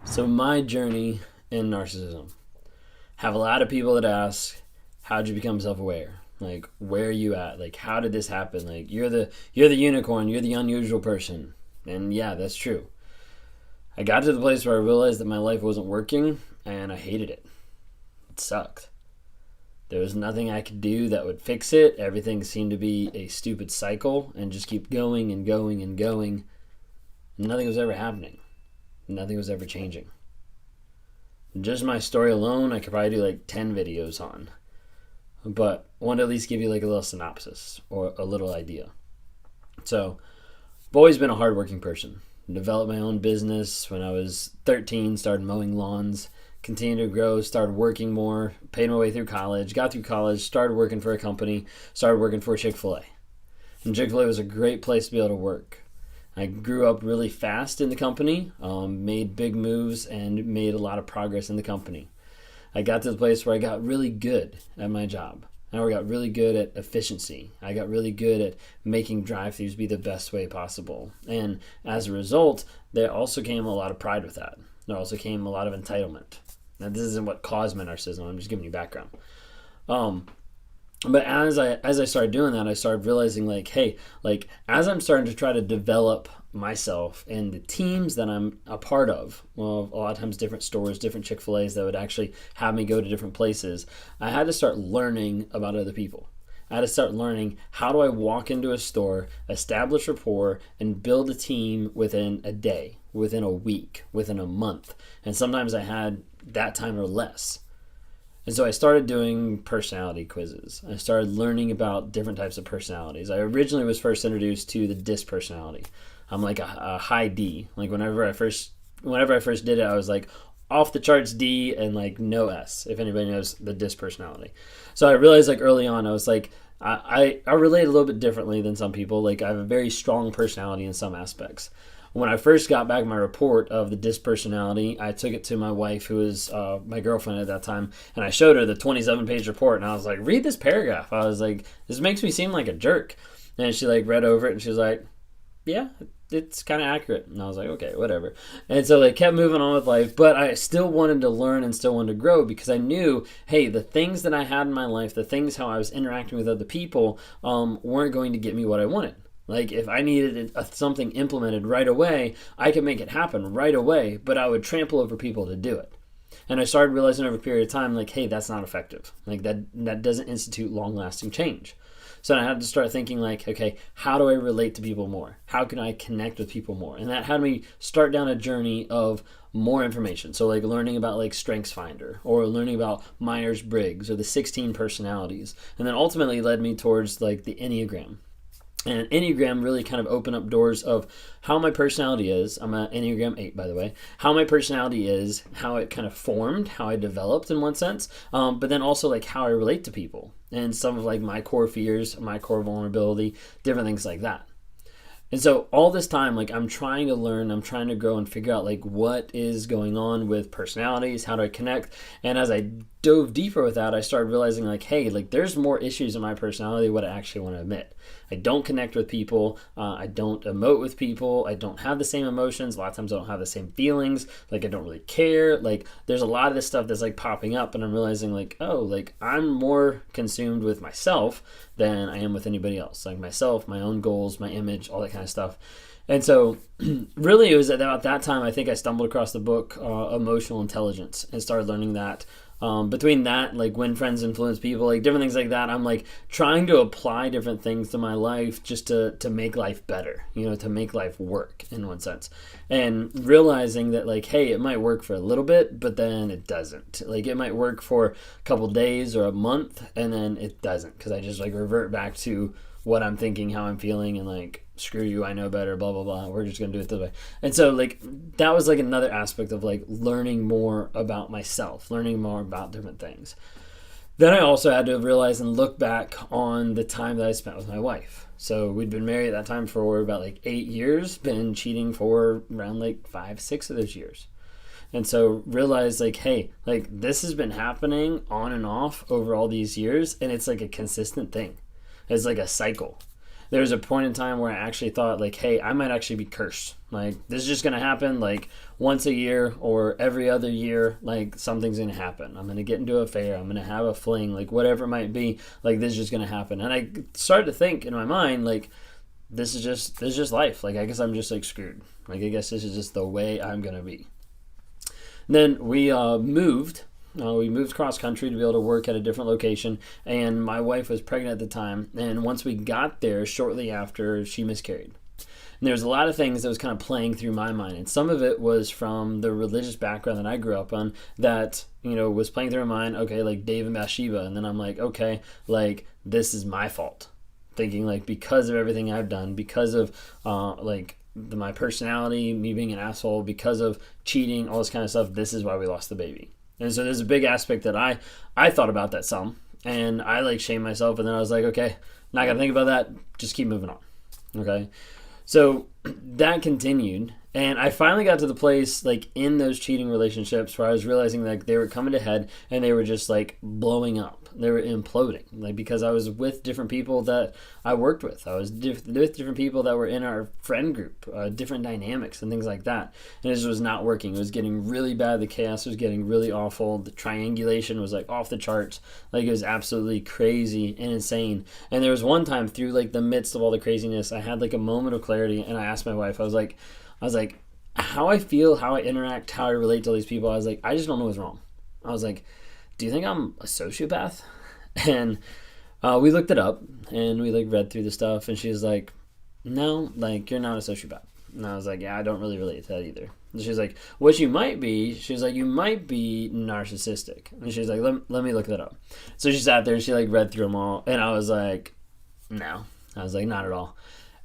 So my journey in narcissism. Have a lot of people that ask, how'd you become self-aware? Like, where are you at? Like, how did this happen? Like, you're the unicorn, you're the unusual person. And yeah, that's true. I got to the place where I realized that my life wasn't working and I hated it. It sucked. There was nothing I could do that would fix it. Everything seemed to be a stupid cycle and just keep going and going and going. Nothing was ever happening. Nothing was ever changing. Just my story alone, I could probably do like 10 videos on. But I want to at least give you like a little synopsis or a little idea. So, I've always been a hardworking person. Developed my own business when I was 13, started mowing lawns, continued to grow, started working more, paid my way through college, got through college, started working for a company, started working for Chick-fil-A. And Chick-fil-A was a great place to be able to work. I grew up really fast in the company, made big moves, and made a lot of progress in the company. I got to the place where I got really good at my job. I got really good at efficiency. I got really good at making drive-thrus be the best way possible. And as a result, there also came a lot of pride with that. There also came a lot of entitlement. Now, this isn't what caused my narcissism. I'm just giving you background. But as I started doing that, I started realizing like, hey, like as I'm starting to try to develop myself and the teams that I'm a part of, well, a lot of times different stores, different Chick-fil-A's that would actually have me go to different places, I had to start learning about other people. I had to start learning how do I walk into a store, establish rapport, and build a team within a day, within a week, within a month. And sometimes I had that time or less. And so I started doing personality quizzes. I started learning about different types of personalities. I originally was first introduced to the DISC personality. I'm like a high D. Like whenever I first did it, I was like off the charts D and like no S, if anybody knows the DISC personality. So I realized like early on, I was like, I relate a little bit differently than some people. Like I have a very strong personality in some aspects. When I first got back my report of the DISC personality, I took it to my wife, who was my girlfriend at that time, and I showed her the 27-page report, and I was like, read this paragraph. I was like, this makes me seem like a jerk. And she like read over it, and she was like, yeah, it's kind of accurate. And I was like, okay, whatever. And so they kept moving on with life, but I still wanted to learn and still wanted to grow because I knew, hey, the things that I had in my life, the things how I was interacting with other people weren't going to get me what I wanted. Like if I needed something implemented right away, I could make it happen right away, but I would trample over people to do it. And I started realizing over a period of time, like, hey, that's not effective. Like that doesn't institute long-lasting change. So I had to start thinking like, okay, how do I relate to people more? How can I connect with people more? And that had me start down a journey of more information. So like learning about like StrengthsFinder or learning about Myers-Briggs or the 16 personalities. And then ultimately led me towards like the Enneagram. And Enneagram really kind of opened up doors of how my personality is. I'm an Enneagram 8, by the way. How my personality is, how it kind of formed, how I developed in one sense, but then also like how I relate to people and some of like my core fears, my core vulnerability, different things like that. And so all this time, like I'm trying to learn, I'm trying to grow and figure out like what is going on with personalities, how do I connect? And as I dove deeper with that, I started realizing like, hey, like there's more issues in my personality than what I actually want to admit. I don't connect with people. I don't emote with people. I don't have the same emotions. A lot of times I don't have the same feelings. Like I don't really care. Like there's a lot of this stuff that's like popping up and I'm realizing like, oh, like I'm more consumed with myself than I am with anybody else. Like myself, my own goals, my image, all that kind of stuff. And so really it was at about that time I think I stumbled across the book Emotional Intelligence and started learning that. Between that, like when friends influence people, like different things like that, I'm like trying to apply different things to my life just to make life better, you know, to make life work in one sense. And realizing that like, hey, it might work for a little bit, but then it doesn't. Like it might work for a couple days or a month and then it doesn't because I just like revert back to what I'm thinking, how I'm feeling, and like, screw you, I know better, blah, blah, blah. We're just going to do it this way. And so, like, that was, like, another aspect of, like, learning more about myself, learning more about different things. Then I also had to realize and look back on the time that I spent with my wife. So we'd been married at that time for about, like, 8 years, been cheating for around, like, 5, 6 of those years. And so realized like, hey, like, this has been happening on and off over all these years, and it's, like, a consistent thing. It's like a cycle. there was a point in time where I actually thought like, hey, I might actually be cursed. Like, this is just going to happen like once a year or every other year. Like, something's going to happen. I'm going to get into a affair. I'm going to have a fling, like whatever it might be. Like, this is just going to happen. And I started to think in my mind, like, this is just life. Like, I guess I'm just like screwed. Like, I guess this is just the way I'm going to be. And then we moved. We moved cross country to be able to work at a different location, and my wife was pregnant at the time. And once we got there, shortly after, she miscarried. And there was a lot of things that was kind of playing through my mind, and some of it was from the religious background that I grew up on that, was playing through my mind. Okay, like Dave and Bathsheba, and then I'm like, okay, like this is my fault. Thinking like because of everything I've done, because of my personality, me being an asshole, because of cheating, all this kind of stuff, this is why we lost the baby. And so there's a big aspect that I thought about that some, and I like shamed myself, and then I was like, okay, not gonna think about that, just keep moving on. Okay, so that continued, and I finally got to the place like in those cheating relationships where I was realizing like they were coming to head and they were just like blowing up. They were imploding, like because I was with different people that I worked with. I was with different people that were in our friend group, different dynamics and things like that. And it just was not working. It was getting really bad. The chaos was getting really awful. The triangulation was like off the charts. Like it was absolutely crazy and insane. And there was one time through like the midst of all the craziness, I had like a moment of clarity, and I asked my wife, I was like, how I feel, how I interact, how I relate to all these people. I was like, I just don't know what's wrong. I was like, do you think I'm a sociopath? And we looked it up, and we like read through the stuff, and she was like, no, like you're not a sociopath. And I was like, yeah, I don't really relate to that either. And she's like, what you might be, she was like, you might be narcissistic. And she's like, let me look that up. So she sat there and she like read through them all, and I was like, no. I was like, not at all.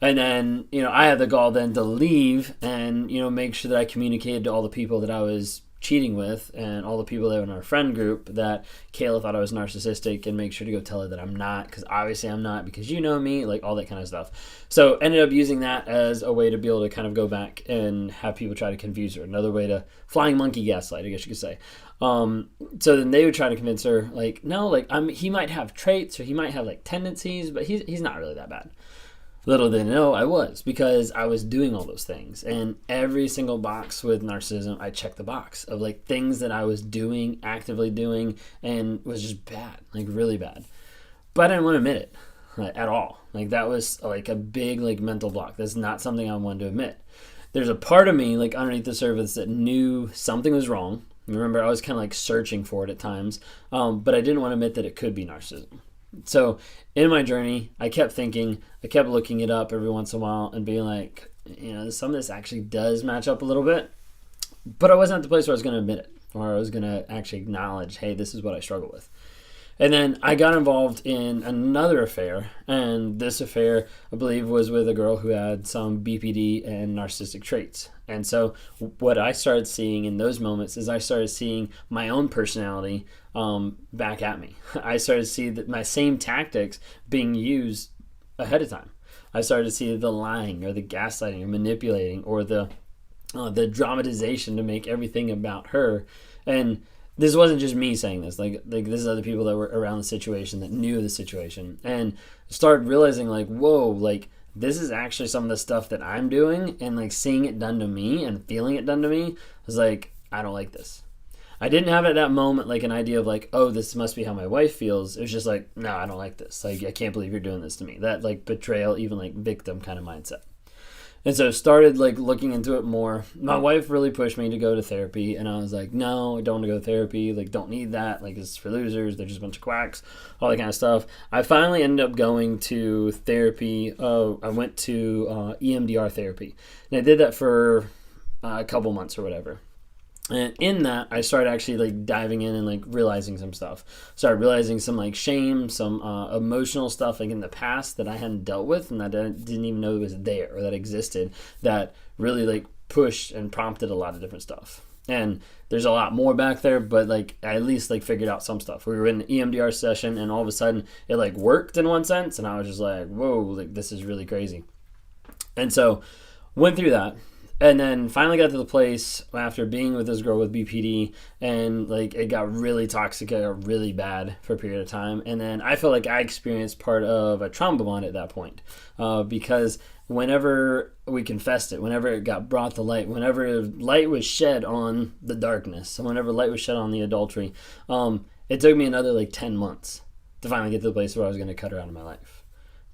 And then, I had the gall then to leave and, make sure that I communicated to all the people that I was cheating with and all the people that were in our friend group that Kayla thought I was narcissistic, and make sure to go tell her that I'm not, because obviously I'm not, because me, like all that kind of stuff. So ended up using that as a way to be able to kind of go back and have people try to confuse her. Another way to flying monkey gaslight, I guess you could say. So then they would try to convince her like, no, like he might have traits or he might have like tendencies, but he's not really that bad. Little did they know I was, because I was doing all those things. And every single box with narcissism, I checked the box of like things that I was doing, actively doing, and was just bad, like really bad. But I didn't want to admit it like, at all. Like that was like a big like mental block. That's not something I wanted to admit. There's a part of me like underneath the surface that knew something was wrong. Remember, I was kind of like searching for it at times, but I didn't want to admit that it could be narcissism. So in my journey, I kept thinking, I kept looking it up every once in a while and being like, some of this actually does match up a little bit, but I wasn't at the place where I was going to admit it, or I was going to actually acknowledge, hey, this is what I struggle with. And then I got involved in another affair, and this affair, I believe, was with a girl who had some BPD and narcissistic traits. And so what I started seeing in those moments is I started seeing my own personality back at me. I started to see that my same tactics being used ahead of time. I started to see the lying or the gaslighting or manipulating or the dramatization to make everything about her. And this wasn't just me saying this. Like this is other people that were around the situation that knew the situation, and started realizing like, whoa, like this is actually some of the stuff that I'm doing, and like seeing it done to me and feeling it done to me. I was like, I don't like this. I didn't have at that moment like an idea of like, oh, this must be how my wife feels. It was just like, no, I don't like this. Like, I can't believe you're doing this to me. That like betrayal, even like victim kind of mindset. And so started like looking into it more. My wife really pushed me to go to therapy, and I was like, no, I don't want to go to therapy. Like, don't need that. Like, it's for losers. They're just a bunch of quacks, all that kind of stuff. I finally ended up going to therapy. I went to EMDR therapy, and I did that for a couple months or whatever. And in that, I started actually like diving in and like realizing some stuff. Started realizing some like shame, some emotional stuff like in the past that I hadn't dealt with and that I didn't even know was there or that existed, that really like pushed and prompted a lot of different stuff. And there's a lot more back there, but like I at least like figured out some stuff. We were in an EMDR session, and all of a sudden it like worked in one sense, and I was just like, whoa, like this is really crazy. And so went through that. And then finally got to the place after being with this girl with BPD, and like it got really toxic, it got really bad for a period of time. And then I felt like I experienced part of a trauma bond at that point, because whenever we confessed it, whenever it got brought to light, whenever light was shed on the darkness, whenever light was shed on the adultery, it took me another like 10 months to finally get to the place where I was going to cut her out of my life.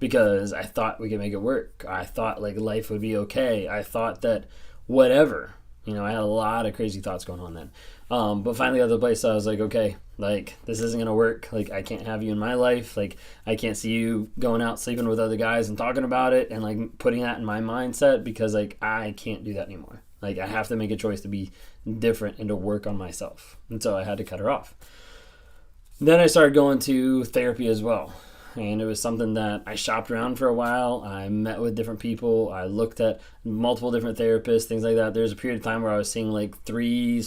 Because I thought we could make it work. I thought like life would be okay. I thought that whatever, I had a lot of crazy thoughts going on then. But finally got to the place I was like, okay, like this isn't going to work. Like I can't have you in my life. Like I can't see you going out sleeping with other guys and talking about it and like putting that in my mindset, because like I can't do that anymore. Like I have to make a choice to be different and to work on myself. And so I had to cut her off. Then I started going to therapy as well. And it was something that I shopped around for a while. I met with different people. I looked at multiple different therapists, things like that. There's a period of time where I was seeing like 3/4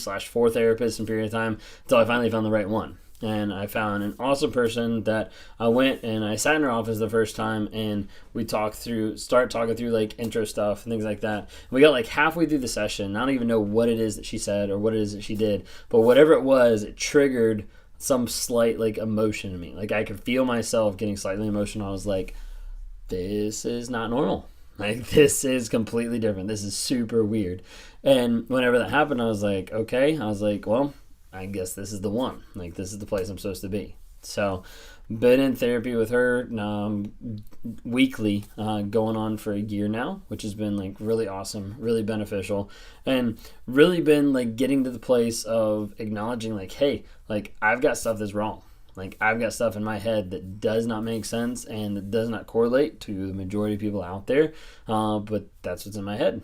therapists in a period of time until I finally found the right one. And I found an awesome person that I went and I sat in her office the first time, and we start talking through like intro stuff and things like that. We got like halfway through the session. I don't even know what it is that she said or what it is that she did, but whatever it was, it triggered some slight like emotion in me. Like I could feel myself getting slightly emotional. I was like, this is not normal. Like this is completely different. This is super weird. And whenever that happened, I was like, okay. I was like, well, I guess this is the one. Like this is the place I'm supposed to be. So been in therapy with her weekly, going on for a year now, which has been like really awesome, really beneficial, and really been like getting to the place of acknowledging like, hey, like I've got stuff that's wrong. Like I've got stuff in my head that does not make sense and that does not correlate to the majority of people out there, but that's what's in my head.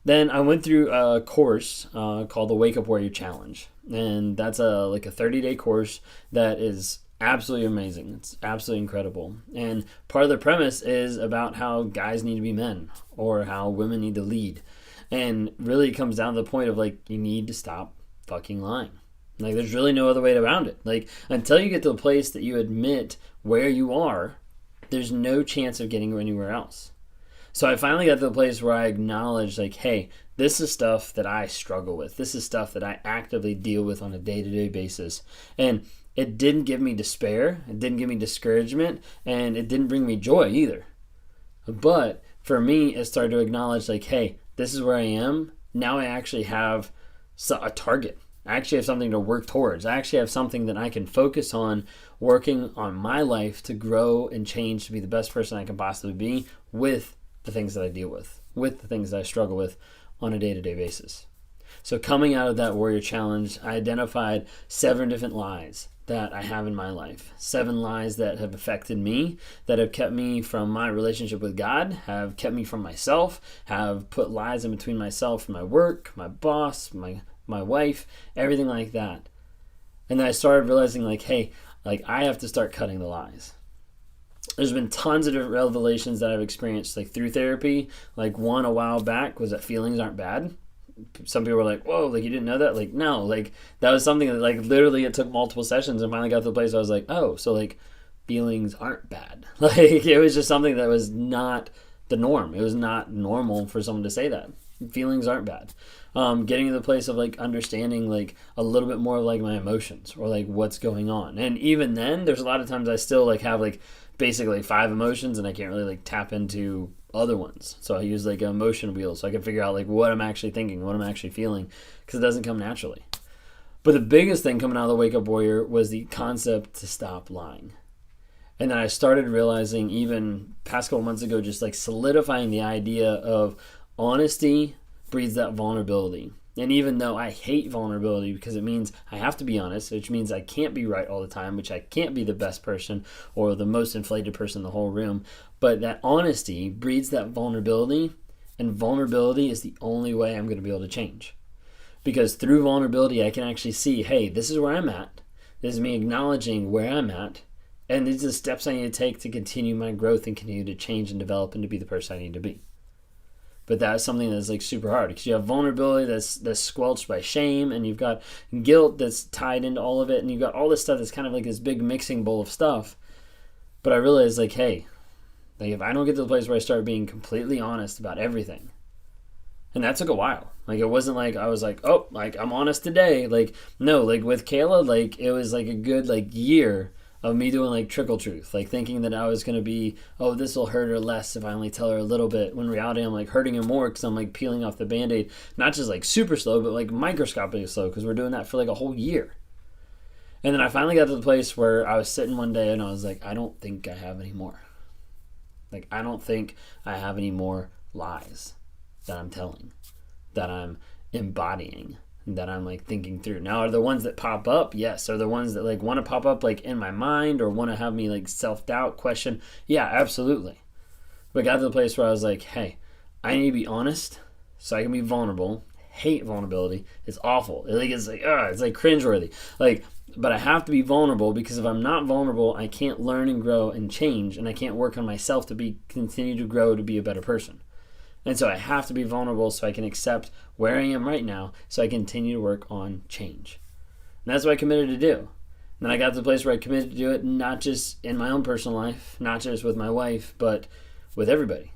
Then I went through a course called the Wake Up Warrior Challenge, and that's a 30-day course that is absolutely amazing. It's absolutely incredible. And part of the premise is about how guys need to be men or how women need to lead. And really it comes down to the point of like, you need to stop fucking lying. Like there's really no other way around it. Like until you get to the place that you admit where you are, there's no chance of getting anywhere else. So I finally got to the place where I acknowledged like, hey, this is stuff that I struggle with. This is stuff that I actively deal with on a day-to-day basis. And it didn't give me despair, it didn't give me discouragement, and it didn't bring me joy either. But for me, it started to acknowledge like, hey, this is where I am. Now I actually have a target. I actually have something to work towards. I actually have something that I can focus on working on my life to grow and change to be the best person I can possibly be with the things that I deal with the things that I struggle with on a day-to-day basis. So coming out of that Warrior Challenge, I identified 7 different lies that I have in my life. 7 lies that have affected me, that have kept me from my relationship with God, have kept me from myself, have put lies in between myself and my work, my boss, my wife, everything like that. And then I started realizing like, hey, like I have to start cutting the lies. There's been tons of different revelations that I've experienced like through therapy. Like one a while back was that feelings aren't bad. Some people were like, whoa, like you didn't know that? Like, no, like that was something that like literally it took multiple sessions and finally got to the place where I was like, oh, so like feelings aren't bad. Like it was just something that was not the norm. It was not normal for someone to say that. Feelings aren't bad. Getting to the place of like understanding like a little bit more of like my emotions or like what's going on. And even then there's a lot of times I still like have like basically 5 emotions and I can't really like tap into other ones. So I use like an emotion wheel so I can figure out like what I'm actually thinking, what I'm actually feeling, because it doesn't come naturally. But the biggest thing coming out of the Wake Up Warrior was the concept to stop lying. And then I started realizing even past couple months ago, just like solidifying the idea of honesty breeds that vulnerability. And even though I hate vulnerability because it means I have to be honest, which means I can't be right all the time, which I can't be the best person or the most inflated person in the whole room, but that honesty breeds that vulnerability, and vulnerability is the only way I'm going to be able to change. Because through vulnerability, I can actually see, hey, this is where I'm at. This is me acknowledging where I'm at, and these are the steps I need to take to continue my growth and continue to change and develop and to be the person I need to be. But that's something that's like super hard because you have vulnerability that's squelched by shame, and you've got guilt that's tied into all of it, and you've got all this stuff that's kind of like this big mixing bowl of stuff. But I realized like, hey, like if I don't get to the place where I start being completely honest about everything, And that took a while. Like, it wasn't like I was like, oh, like, I'm honest today. Like, no, like, with Kayla, like, it was like a good, like, year of me doing, like, trickle truth. Like, thinking that I was going to be, oh, this will hurt her less if I only tell her a little bit. When in reality, I'm, like, hurting her more because I'm, like, peeling off the Band-Aid. Not just, like, super slow, but, like, microscopically slow because we're doing that for, like, a whole year. And then I finally got to the place where I was sitting one day and I was like, I don't think I have any more. Like, I don't think I have any more lies that I'm telling, that I'm embodying, that I'm like thinking through. Now, are the ones that pop up? Yes. Are the ones that like want to pop up like in my mind or want to have me like self-doubt, question? Yeah, absolutely. But I got to the place where I was like, hey, I need to be honest so I can be vulnerable. Hate vulnerability. It's awful. It's like cringeworthy. Like, but I have to be vulnerable because if I'm not vulnerable, I can't learn and grow and change, and I can't work on myself to continue to grow to be a better person. And so I have to be vulnerable so I can accept where I am right now so I continue to work on change. And that's what I committed to do. And then I got to the place where I committed to do it not just in my own personal life, not just with my wife, but with everybody.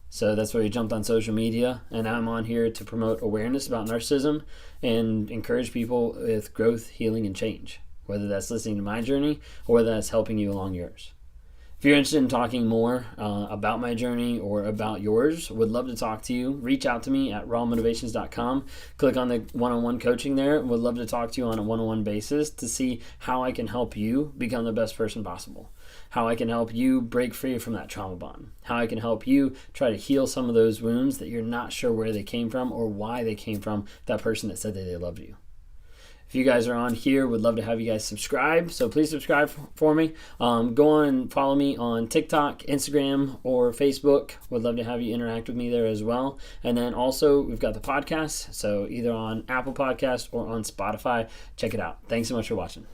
So that's why we jumped on social media, and now I'm on here to promote awareness about narcissism and encourage people with growth, healing, and change, whether that's listening to my journey or whether that's helping you along yours. If you're interested in talking more about my journey or about yours, would love to talk to you. Reach out to me at rawmotivations.com. Click on the one-on-one coaching there. Would love to talk to you on a one-on-one basis to see how I can help you become the best person possible. How I can help you break free from that trauma bond. How I can help you try to heal some of those wounds that you're not sure where they came from or why they came from that person that said that they loved you. If you guys are on here, would love to have you guys subscribe. So please subscribe for me. Go on and follow me on TikTok, Instagram, or Facebook. Would love to have you interact with me there as well. And then also, we've got the podcast. So either on Apple Podcasts or on Spotify. Check it out. Thanks so much for watching.